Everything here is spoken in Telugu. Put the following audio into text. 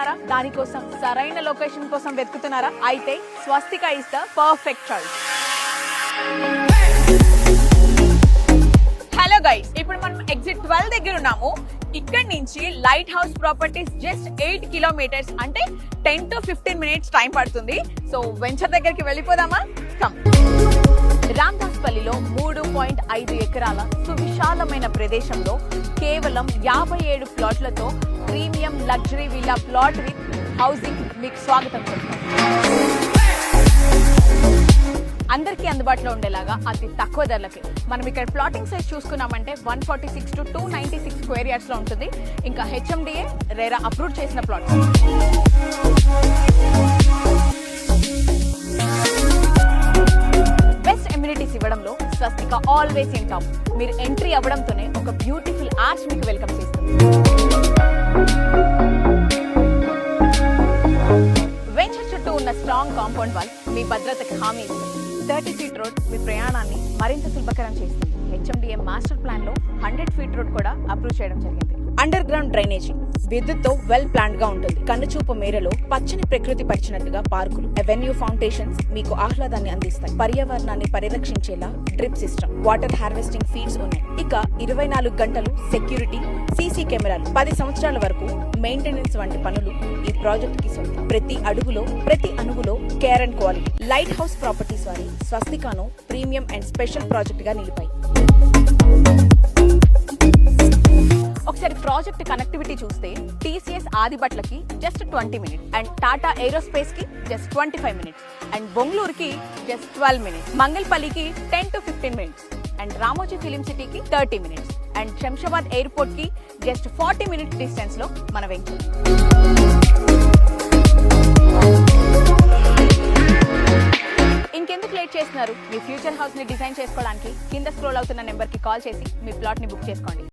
అనుకుంటున్నారా? దానికోసం సరైన లొకేషన్ కోసం వెతుకుతున్నారా? అయితే Swastika is the perfect choice. Hello guys, ఇప్పుడు మనం ఎగ్జిట్ 12 దగ్గర ఉన్నాము. ఇక్కడ నుంచి light house properties just 8 kilometres, అంటే 10 to 15 మినిట్స్ టైం పడుతుంది. సో వెంచర్ దగ్గరికి వెళ్ళిపోదామా? కమ్. రామదాస్పల్లిలో 3.5 ఎకరాల సువిశాలమైన ప్రదేశంలో కేవలం 57 ప్లాట్లతో premium luxury villa plot with housing మీకు స్వాగతం చెప్తాం. అందరికీ అందుబాటులో ఉండేలాగా అతి తక్కువ ధరలకి మనం ఇక్కడ ప్లాటింగ్ సైజ్ చూసుకున్నామంటే 146 to 296 స్క్వేర్ యార్డ్స్ లో ఉంటుంది. ఇంకా హెచ్ఎండిఏ రేరా అప్రూవ్ చేసిన ప్లాట్స్. బెస్ట్ ఎమ్యూనిటీస్ ఇవ్వడంలో స్వస్తిక ఆల్వేస్ ఇన్ టాప్. మీరు ఎంట్రీ అవ్వడంతోనే ఒక బ్యూటిఫుల్ ఆర్చ్ మీకు వెల్కమ్ చేస్తుంది. వెంచర్ చుట్టూ ఉన్న స్ట్రాంగ్ కాంపౌండ్ వాల్ మీ భద్రతకి హామీ ఇస్తుంది. 30 ఫీట్ రోడ్ మీ ప్రయాణాన్ని మరింత సులభకరం చేస్తుంది. హెచ్ఎండిఏ మాస్టర్ ప్లాన్ లో 100 ఫీట్ రోడ్ కూడా అప్రూవ్ చేయడం జరిగింది. అండర్ గ్రౌండ్ డ్రైనేజీ విద్యుత్తో వెల్ ప్లాన్డ్ గా ఉంటుంది. కన్నుచూపు మేరలో పచ్చని ప్రకృతి పరిచినట్టుగా పార్కులు, అవెన్యూ ఫౌండేషన్స్ మీకు ఆహ్లాదాన్ని అందిస్తాయి. పర్యావరణాన్ని పరిరక్షించేలా drip system, water harvesting feeds ఉన్నాయి. ఇక 24 గంటలు సెక్యూరిటీ, సీసీ కెమెరాలు, 10 సంవత్సరాల వరకు మెయింటెనెన్స్ వంటి పనులు ఈ ప్రాజెక్ట్ కి సొంతం. ప్రతి అడుగులో, ప్రతి అణువులో care and quality. Light house properties వారి స్వస్తికాను ప్రీమియం అండ్ స్పెషల్ ప్రాజెక్ట్ గా నిలిపాయి. ఒకసారి ప్రాజెక్ట్ కనెక్టివిటీ చూస్తే టీసీఎస్ ఆదిబట్లకి just 20 minutes, and Tata aerospace కి జస్ట్ 25 మినిట్స్, అండ్ బొంగళూరుకి జస్ట్ 12 మినిట్స్, మంగళపల్లికి 10 to 15 minutes, and Ramoji film సిటీకి 30 మినిట్స్, అండ్ శంషాబాద్ ఎయిర్పోర్ట్ కి జస్ట్ 40 మినిట్స్ డిస్టెన్స్ లో మన వెంచర్. ఇంకెందుకు లేట్ చేస్తున్నారు? మీ ఫ్యూచర్ హౌస్ ని డిజైన్ చేసుకోవడానికి కింద స్క్రోల్ అవుతున్న నెంబర్ కి కాల్ చేసి మీ ప్లాట్ ని బుక్ చేసుకోండి.